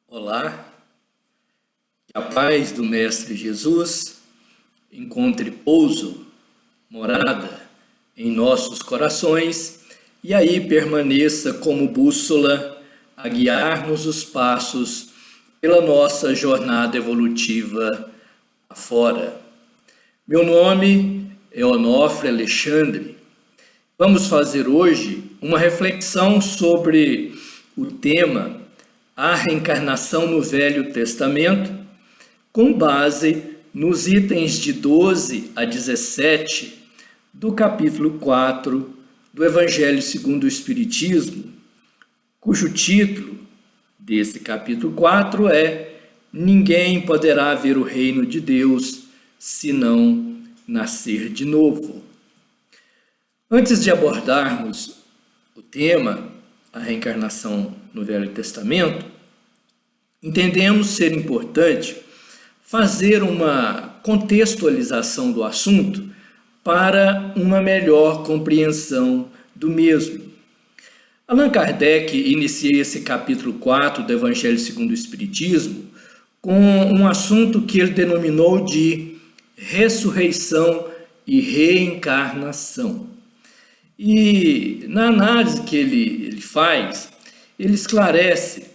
Olá, que a paz do Mestre Jesus encontre pouso, morada em nossos corações e aí permaneça como bússola a guiar-nos os passos pela nossa jornada evolutiva afora. Meu nome é Onofre Alexandre. Vamos fazer hoje uma reflexão sobre o tema a reencarnação no Velho Testamento, com base nos itens de 12 a 17 do capítulo 4 do Evangelho segundo o Espiritismo, cujo título desse capítulo 4 é Ninguém poderá ver o reino de Deus se não nascer de novo. Antes de abordarmos o tema a reencarnação no Velho Testamento, entendemos ser importante fazer uma contextualização do assunto para uma melhor compreensão do mesmo. Allan Kardec inicia esse capítulo 4 do Evangelho segundo o Espiritismo com um assunto que ele denominou de ressurreição e reencarnação. E na análise que ele faz, ele esclarece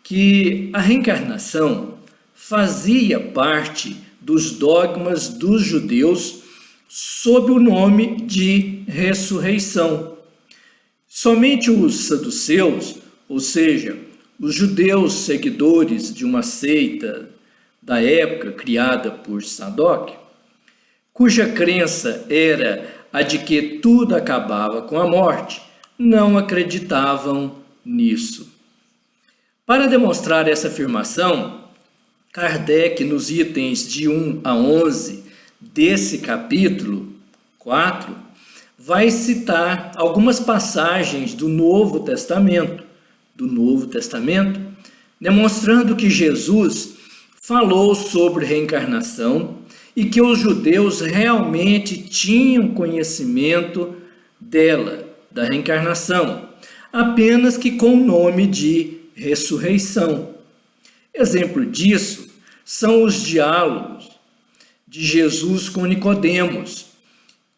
que a reencarnação fazia parte dos dogmas dos judeus sob o nome de ressurreição. Somente os saduceus, ou seja, os judeus seguidores de uma seita da época criada por Sadoc, cuja crença era a de que tudo acabava com a morte, não acreditavam nisso. Para demonstrar essa afirmação, Kardec, nos itens de 1 a 11 desse capítulo 4, vai citar algumas passagens do Novo Testamento, demonstrando que Jesus falou sobre reencarnação e que os judeus realmente tinham conhecimento dela, da reencarnação, apenas que com o nome de ressurreição. Exemplo disso são os diálogos de Jesus com Nicodemos,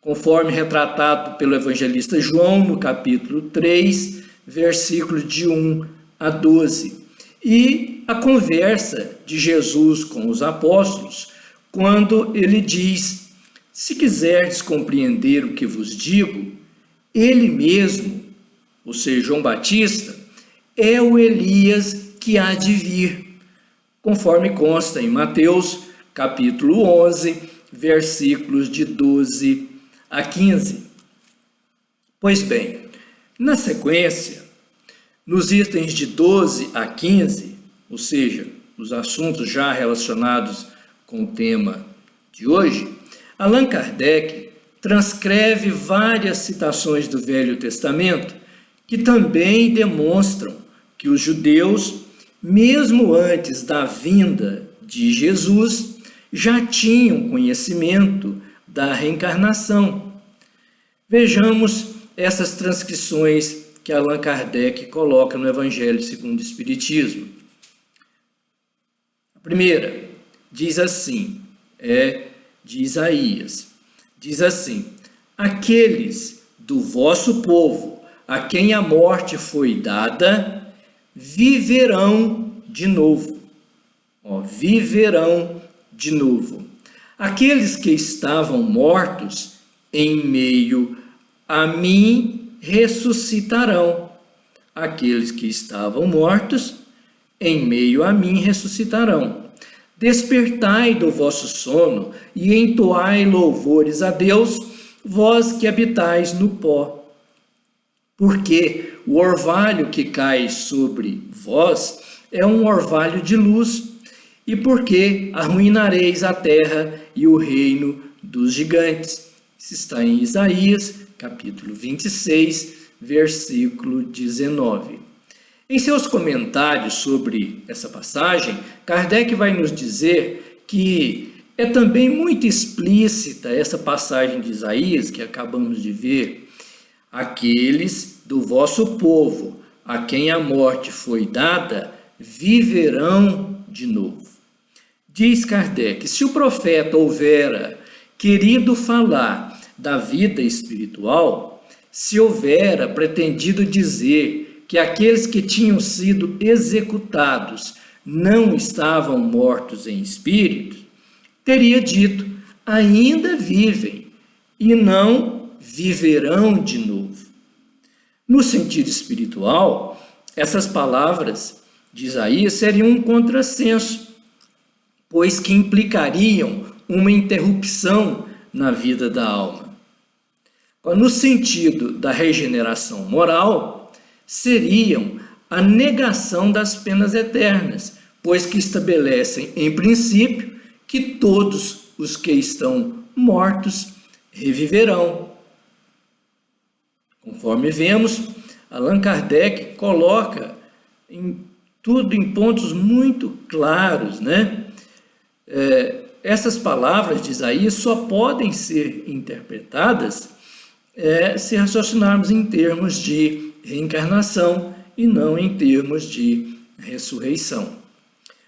conforme retratado pelo evangelista João no capítulo 3, versículos de 1 a 12, e a conversa de Jesus com os apóstolos, quando ele diz: se quiserdes compreender o que vos digo, ele mesmo, ou seja, João Batista, é o Elias que há de vir, conforme consta em Mateus, capítulo 11, versículos de 12 a 15. Pois bem, na sequência, nos itens de 12 a 15, ou seja, os assuntos já relacionados com o tema de hoje, Allan Kardec transcreve várias citações do Velho Testamento que também demonstram que os judeus, mesmo antes da vinda de Jesus, já tinham conhecimento da reencarnação. Vejamos essas transcrições que Allan Kardec coloca no Evangelho segundo o Espiritismo. A primeira diz assim, de Isaías, diz assim: aqueles do vosso povo a quem a morte foi dada, viverão de novo. Viverão de novo. Aqueles que estavam mortos em meio a mim ressuscitarão. Aqueles que estavam mortos em meio a mim ressuscitarão. Despertai do vosso sono e entoai louvores a Deus, vós que habitais no pó. Porque o orvalho que cai sobre vós é um orvalho de luz, e porque arruinareis a terra e o reino dos gigantes. Isso está em Isaías, capítulo 26, versículo 19. Em seus comentários sobre essa passagem, Kardec vai nos dizer que é também muito explícita essa passagem de Isaías, que acabamos de ver. Aqueles do vosso povo a quem a morte foi dada, viverão de novo. Diz Kardec, se o profeta houvera querido falar da vida espiritual, se houvera pretendido dizer que aqueles que tinham sido executados não estavam mortos em espírito, teria dito, ainda vivem e não viverão de novo. No sentido espiritual, essas palavras de Isaías seriam um contrassenso, pois que implicariam uma interrupção na vida da alma. No sentido da regeneração moral, seriam a negação das penas eternas, pois que estabelecem, em princípio, que todos os que estão mortos reviverão. Conforme vemos, Allan Kardec coloca tudo em pontos muito claros, né? Essas palavras de Isaías só podem ser interpretadas se raciocinarmos em termos de reencarnação e não em termos de ressurreição.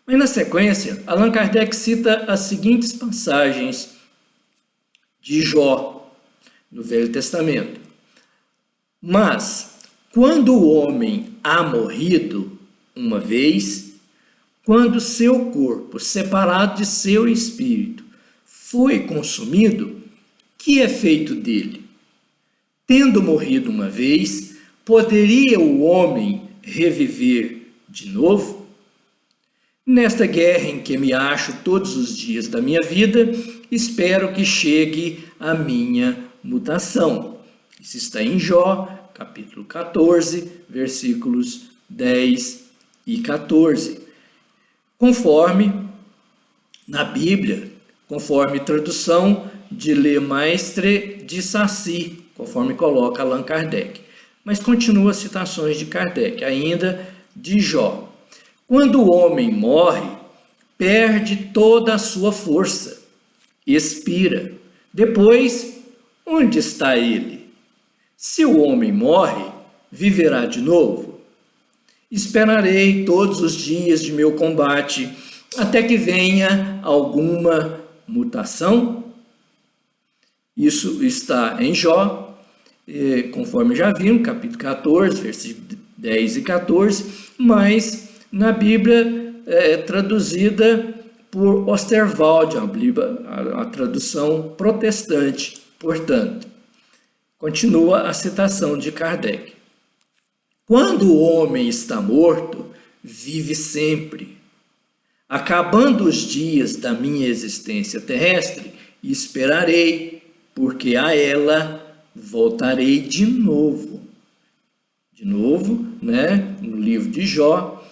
Mas na sequência, Allan Kardec cita as seguintes passagens de Jó, no Velho Testamento. Mas, quando o homem há morrido uma vez, quando seu corpo, separado de seu espírito, foi consumido, que é feito dele? Tendo morrido uma vez, poderia o homem reviver de novo? Nesta guerra em que me acho todos os dias da minha vida, espero que chegue a minha mutação. Isso está em Jó, capítulo 14, versículos 10 e 14. Conforme na Bíblia, conforme tradução de Le Maistre de Sacy, conforme coloca Allan Kardec. Mas continua as citações de Kardec, ainda de Jó. Quando o homem morre, perde toda a sua força, expira. Depois, onde está ele? Se o homem morre, viverá de novo? Esperarei todos os dias de meu combate, até que venha alguma mutação? Isso está em Jó, conforme já vimos, capítulo 14, versículos 10 e 14, mas na Bíblia é traduzida por Osterwald, a tradução protestante, portanto. Continua a citação de Kardec. Quando o homem está morto, vive sempre. Acabando os dias da minha existência terrestre, esperarei, porque a ela voltarei de novo. De novo, né? No livro de Jó,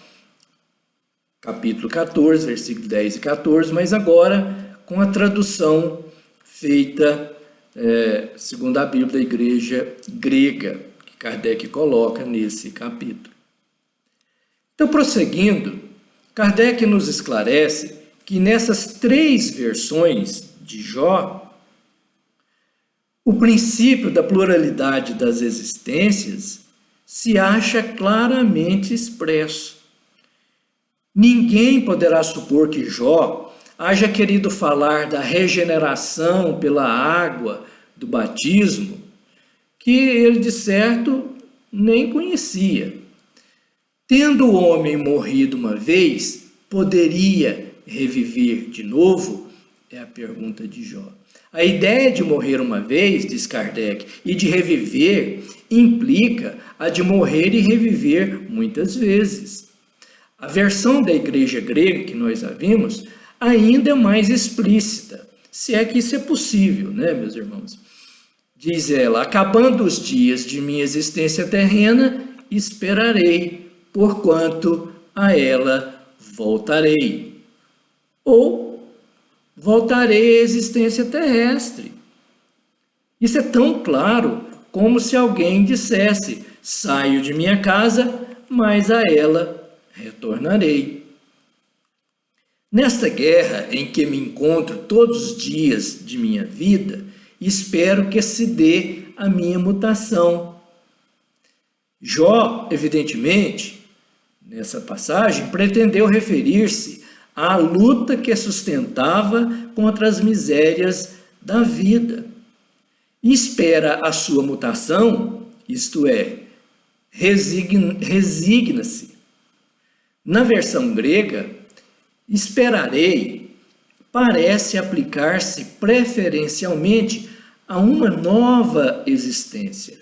capítulo 14, versículos 10 e 14, mas agora com a tradução feita segundo a Bíblia da Igreja Grega, que Kardec coloca nesse capítulo. Então, prosseguindo, Kardec nos esclarece que nessas três versões de Jó, o princípio da pluralidade das existências se acha claramente expresso. Ninguém poderá supor que Jó haja querido falar da regeneração pela água do batismo, que ele, de certo, nem conhecia. Tendo o homem morrido uma vez, poderia reviver de novo? É a pergunta de Jó. A ideia de morrer uma vez, diz Kardec, e de reviver, implica a de morrer e reviver muitas vezes. A versão da Igreja Grega, que nós já vimos, ainda é mais explícita, se é que isso é possível, né, meus irmãos? Diz ela, acabando os dias de minha existência terrena, esperarei, porquanto a ela voltarei. Ou voltarei à existência terrestre. Isso é tão claro como se alguém dissesse, saio de minha casa, mas a ela retornarei. Nesta guerra em que me encontro todos os dias de minha vida, espero que se dê a minha mutação. Jó, evidentemente, nessa passagem, pretendeu referir-se à luta que sustentava contra as misérias da vida. E espera a sua mutação, isto é, resigna-se. Na versão grega, esperarei parece aplicar-se preferencialmente a uma nova existência.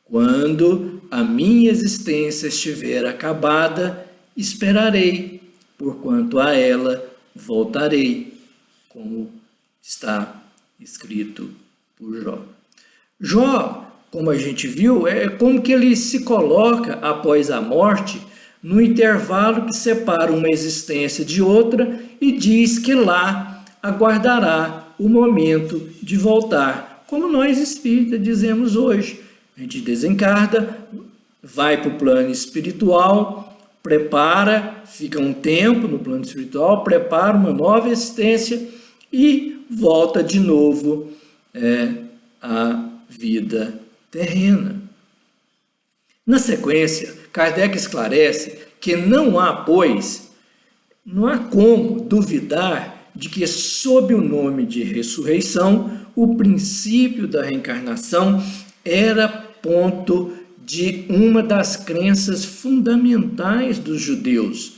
Quando a minha existência estiver acabada, esperarei, porquanto a ela voltarei, como está escrito por Jó. Jó, como a gente viu, é como que ele se coloca após a morte no intervalo que separa uma existência de outra e diz que lá aguardará o momento de voltar, como nós espíritas dizemos hoje. A gente desencarna, vai para o plano espiritual, prepara, fica um tempo no plano espiritual, prepara uma nova existência e volta de novo à vida terrena. Na sequência, Kardec esclarece que não há como duvidar de que, sob o nome de ressurreição, o princípio da reencarnação era ponto de uma das crenças fundamentais dos judeus,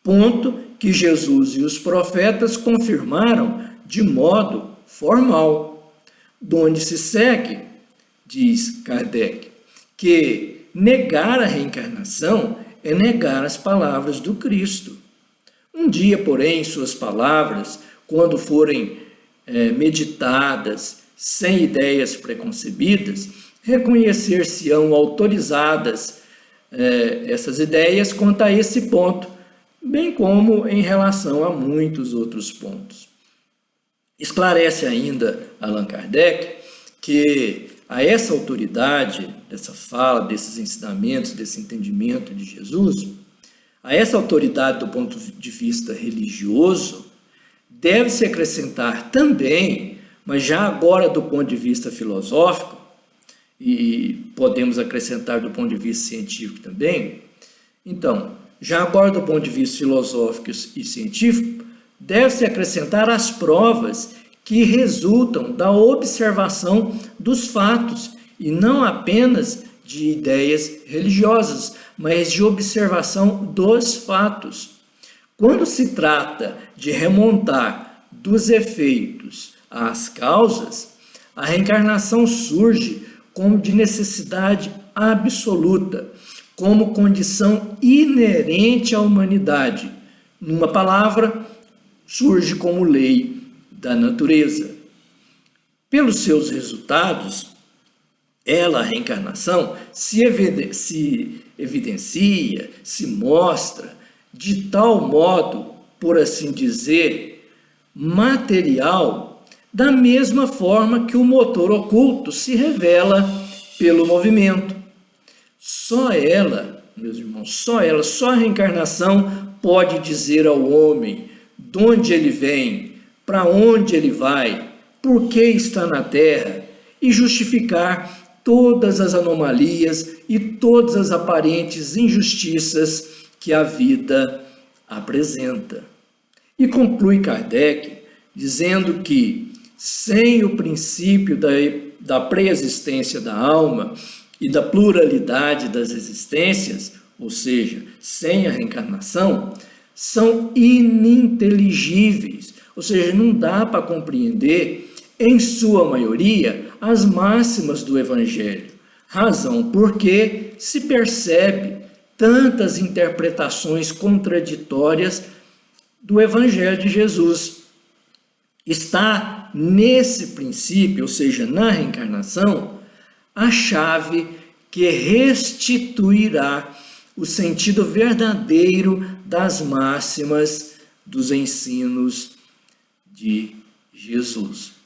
ponto que Jesus e os profetas confirmaram de modo formal, donde se segue, diz Kardec, que negar a reencarnação é negar as palavras do Cristo. Um dia, porém, suas palavras, quando forem meditadas sem ideias preconcebidas, reconhecer-se-ão autorizadas essas ideias quanto a esse ponto, bem como em relação a muitos outros pontos. Esclarece ainda Allan Kardec que a essa autoridade, dessa fala, desses ensinamentos, desse entendimento de Jesus, a essa autoridade do ponto de vista religioso, deve-se acrescentar também, mas já agora do ponto de vista filosófico, e podemos acrescentar do ponto de vista científico também, então, já agora do ponto de vista filosófico e científico, deve-se acrescentar as provas que resultam da observação dos fatos, e não apenas de ideias religiosas, mas de observação dos fatos. Quando se trata de remontar dos efeitos às causas, a reencarnação surge como de necessidade absoluta, como condição inerente à humanidade. Numa palavra, surge como lei da natureza. Pelos seus resultados, a reencarnação, se evidencia, se mostra de tal modo, por assim dizer, material, da mesma forma que o motor oculto se revela pelo movimento. Só ela, meus irmãos, só a reencarnação pode dizer ao homem de onde ele vem, para onde ele vai, por que está na Terra, e justificar todas as anomalias e todas as aparentes injustiças que a vida apresenta. E conclui Kardec dizendo que, sem o princípio da pré-existência da alma e da pluralidade das existências, ou seja, sem a reencarnação, são ininteligíveis, ou seja, não dá para compreender, em sua maioria, as máximas do Evangelho, razão porque se percebe tantas interpretações contraditórias do Evangelho de Jesus. Está nesse princípio, ou seja, na reencarnação, a chave que restituirá o sentido verdadeiro das máximas dos ensinos de Jesus.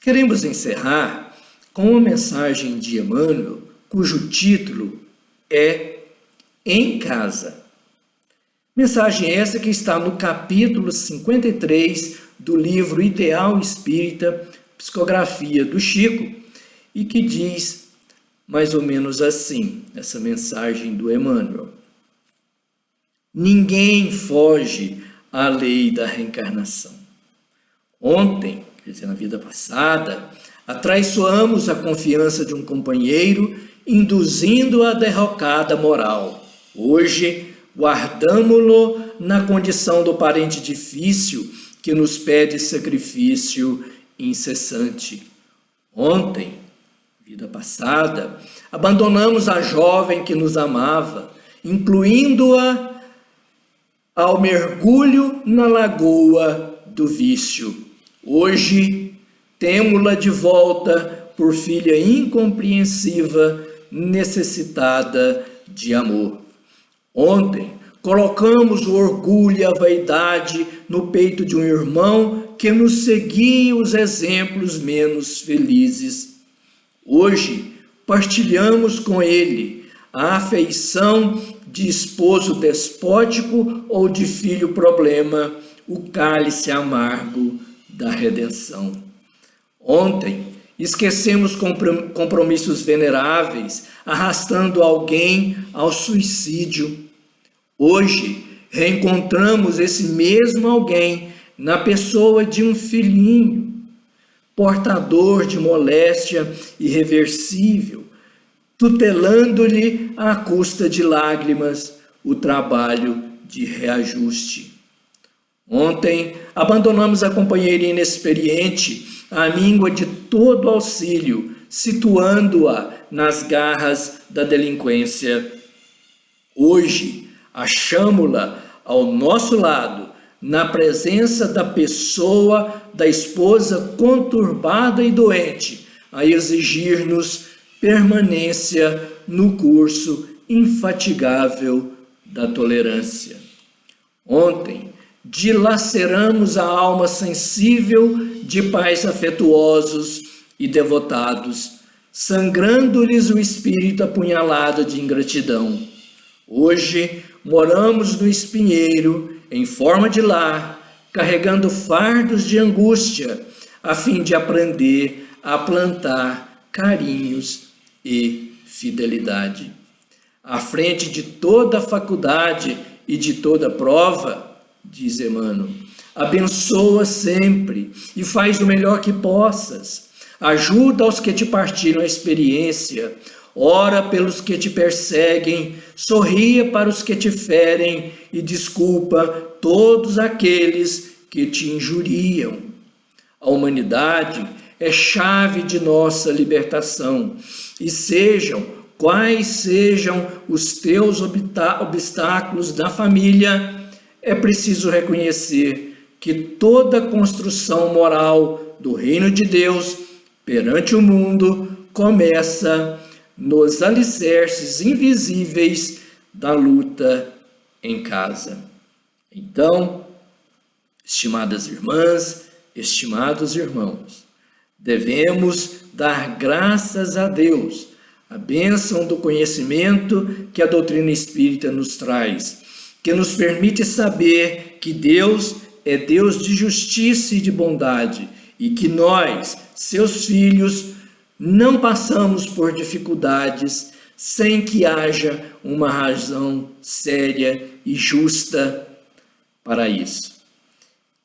Queremos encerrar com uma mensagem de Emmanuel, cujo título é Em Casa. Mensagem essa que está no capítulo 53 do livro Ideal Espírita, Psicografia do Chico, e que diz mais ou menos assim, essa mensagem do Emmanuel. Ninguém foge à lei da reencarnação. Ontem, quer dizer, na vida passada, atraiçoamos a confiança de um companheiro, induzindo a derrocada moral. Hoje, guardamo-lo na condição do parente difícil que nos pede sacrifício incessante. Ontem, vida passada, abandonamos a jovem que nos amava, incluindo-a ao mergulho na lagoa do vício. Hoje, temo-la de volta por filha incompreensiva, necessitada de amor. Ontem, colocamos o orgulho e a vaidade no peito de um irmão que nos seguia os exemplos menos felizes. Hoje, partilhamos com ele a afeição de esposo despótico ou de filho problema, o cálice amargo da redenção. Ontem, esquecemos compromissos veneráveis, arrastando alguém ao suicídio. Hoje, reencontramos esse mesmo alguém na pessoa de um filhinho, portador de moléstia irreversível, tutelando-lhe à custa de lágrimas o trabalho de reajuste. Ontem, abandonamos a companheira inexperiente, à míngua de todo auxílio, situando-a nas garras da delinquência. Hoje, achamo-la ao nosso lado, na presença da pessoa, da esposa conturbada e doente, a exigir-nos permanência no curso infatigável da tolerância. Ontem, dilaceramos a alma sensível de pais afetuosos e devotados, sangrando-lhes o espírito apunhalado de ingratidão. Hoje, moramos no espinheiro, em forma de lar, carregando fardos de angústia, a fim de aprender a plantar carinhos e fidelidade. À frente de toda a faculdade e de toda prova, diz Emmanuel, abençoa sempre e faz o melhor que possas. Ajuda aos que te partilham a experiência, ora pelos que te perseguem, sorria para os que te ferem e desculpa todos aqueles que te injuriam. A humanidade é chave de nossa libertação, e sejam quais sejam os teus obstáculos na família, é preciso reconhecer que toda construção moral do reino de Deus perante o mundo começa nos alicerces invisíveis da luta em casa. Então, estimadas irmãs, estimados irmãos, devemos dar graças a Deus, a bênção do conhecimento que a doutrina espírita nos traz, que nos permite saber que Deus é Deus de justiça e de bondade, e que nós, seus filhos, não passamos por dificuldades sem que haja uma razão séria e justa para isso.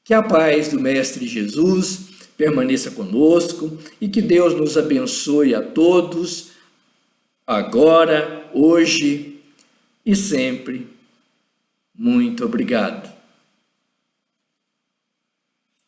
Que a paz do Mestre Jesus permaneça conosco e que Deus nos abençoe a todos, agora, hoje e sempre. Muito obrigado.